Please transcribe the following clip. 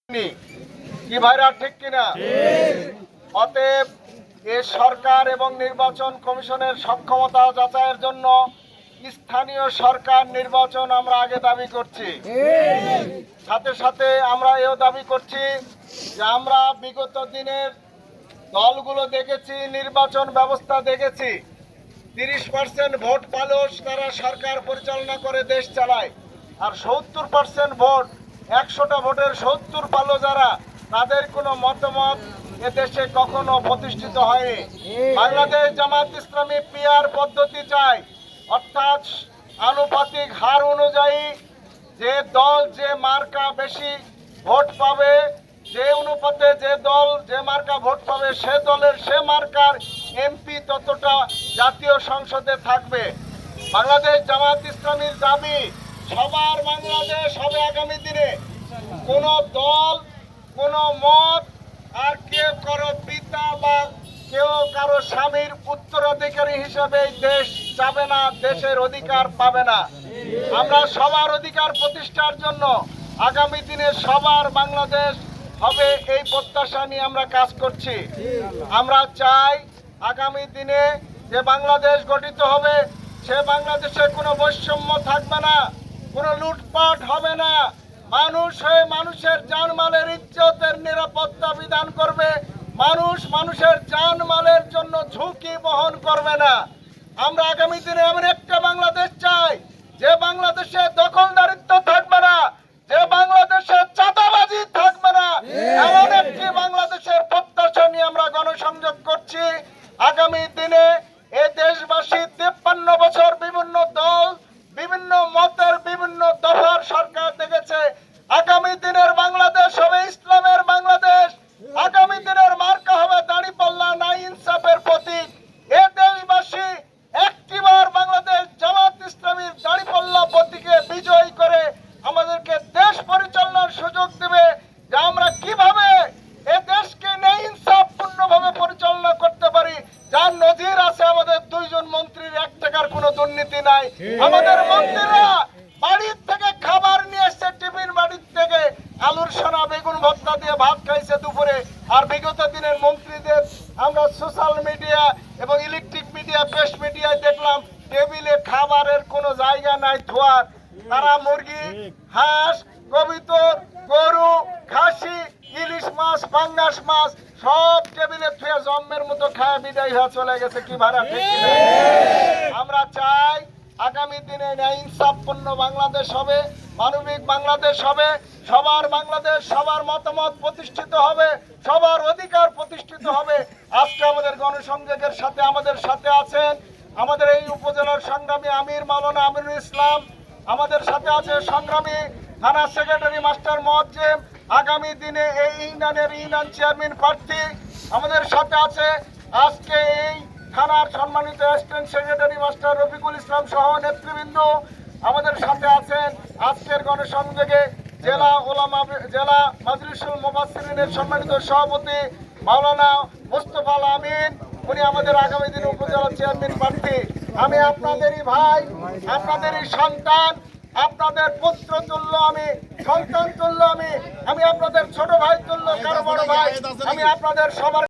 কি ভাইরা ঠিক কিনা? অতএব এ সরকার এবং নির্বাচন কমিশনের সক্ষমতা যাচাইয়ের জন্য স্থানীয় সরকার নির্বাচন আমরা আগে দাবি করছি। সাথে সাথে আমরা এও দাবি করছি যে আমরা বিগত দিনের দলগুলো দেখেছি, নির্বাচন ব্যবস্থা দেখেছি, 30% ভোট পালস তারা সরকার পরিচালনা করে দেশ চালায়, আর 70% ভোট, 100টা ভোটের 70 পালো যারা, তাদের কোনো মতামত এদেশে কখনো প্রতিষ্ঠিত হয়নি। বাংলাদেশ জামাত ইসলামী পিআর পদ্ধতি চায়, অর্থাৎ আনুপাতিক হার অনুযায়ী যে দল যে মার্কা বেশি ভোট পাবে, যে অনুপাতে যে দল যে মার্কা ভোট পাবে, সে দলের সে মার্কার এমপি ততটা জাতীয় সংসদে থাকবে। বাংলাদেশ জামাত ইসলামীর দাবি সবার বাংলাদেশ হবে আগামী দিনে। কোন দল, কোন মত, আর কেউ কারো পিতা বা কেউ কারো স্বামীর উত্তরাধিকারী হিসেবে এই দেশ যাবে না, দেশের অধিকার পাবে না। আমরা সবার অধিকার প্রতিষ্ঠার জন্য আগামী দিনে সবার বাংলাদেশ হবে, এই প্রত্যাশা নিয়ে আমরা কাজ করছি। আমরা চাই আগামী দিনে যে বাংলাদেশ গঠিত হবে, সে বাংলাদেশে কোনো বৈষম্য থাকবে না, কোনো লুটপাট হবে না, মানুষ হয়ে মানুষের জানমালের ইজ্জতের নিরাপত্তা বিধান করবে, মানুষ মানুষের জানমালের জন্য ঝুঁকি বহন করবে না। আমরা আগামী দিনে এমন একটা বাংলাদেশ চাই যে বাংলাদেশে দখলদারিত্ব থাকবে না, যে বাংলাদেশে চাঁদাবাজি থাকবে না। এমন একটি বাংলাদেশের প্রত্যাশা নিয়ে আমরা গণসংযোগ করছি। আগামী দিনে এ দেশবাসী 53 বছর বিভিন্ন দল, বিভিন্ন মতের, বিভিন্ন দফার সরকার দেখেছে। আগামী দিনের বাংলাদেশ হবে ইসলামের বাংলাদেশ। আগামী দিনের মার্কা হবে দাঁড়িপাল্লা, নাই ইনসাফের প্রতীক। এ দেশবাসী একটিবার বাংলাদেশ জামাত ইসলামীর দাঁড়িপাল্লা প্রতীকে বিজয়ী করে আমাদেরকে দেশ পরিচালনার সুযোগ দেবে, যে আমরা কিভাবে এ দেশকে ন্যায় ইনসাফপূর্ণভাবে পরিচালনা করতে পারি। যার নজির আছে আমাদের 2 জন মন্ত্রীর 1 টাকার কোনো দুর্নীতি নাই। আমাদের মন্ত্রীরা বাড়ির থেকে খাবার নিয়ে এসছে, টিফিন বাড়ির থেকে আলুর সোনা বেগুন ভর্তা দিয়ে ভাত খাইছে দুপুরে। আর বিগত দিনের মন্ত্রীদের আমরা সোশ্যাল মিডিয়া এবং ইলেকট্রিক মিডিয়া, প্রেস মিডিয়ায় দেখলাম টেবিলে খাবারের কোনো জায়গা নাই ধোয়ার। তারা মুরগি, হাঁস, কবিতর, গরু, খাসি, ইলিশ মাছ, পাঙ্গাস মাছ সব টেবিলে থুয়ে জম্মের মতো খায় বিদায় হয়ে চলে গেছে। কি ভাড়া ঠিক কিনা? আমরা চাই আগামী দিনে ন্যায় ইনসাফপূর্ণ বাংলাদেশ হবে, মানবিক বাংলাদেশ হবে, সবার বাংলাদেশ, সবার মতামত প্রতিষ্ঠিত হবে, সবার অধিকার প্রতিষ্ঠিত হবে। আজকে আমাদের গণসংযোগের সাথে আমাদের সাথে আছেন আমাদের এই উপজেলার সংগ্রামী আমির মাওলানা আমিরুল ইসলাম, আমাদের সাথে আছে সংগ্রামী থানা সেক্রেটারি মাস্টার মুয়াজ্জেম, আগামী দিনে এই ইউনিয়নের ইউনিয়ন চেয়ারম্যান প্রার্থী। আমাদের সাথে আছে আজকে এই থানার সম্মানিত assistant secretary master Rafiqul Islam সহ নেতৃবৃন্দ। আমাদের সাথে আছেন আজকের গণসংযোগে জেলা মাজলিসুল মুফাসসিরিনের সম্মানিত সভাপতি মাওলানা মুস্তাফা আল আমিন, উনি আমাদের আগামী দিনে উপজেলা চেয়ারম্যান প্রার্থী। আমি আপনাদেরই ভাই, আপনাদেরই সন্তান, আপনাদের পুত্র তুল্য, আমি সন্তান তুল্য, আমি আপনাদের ছোট ভাই তুল্য, কারো বড় ভাই, আমি আপনাদের সবার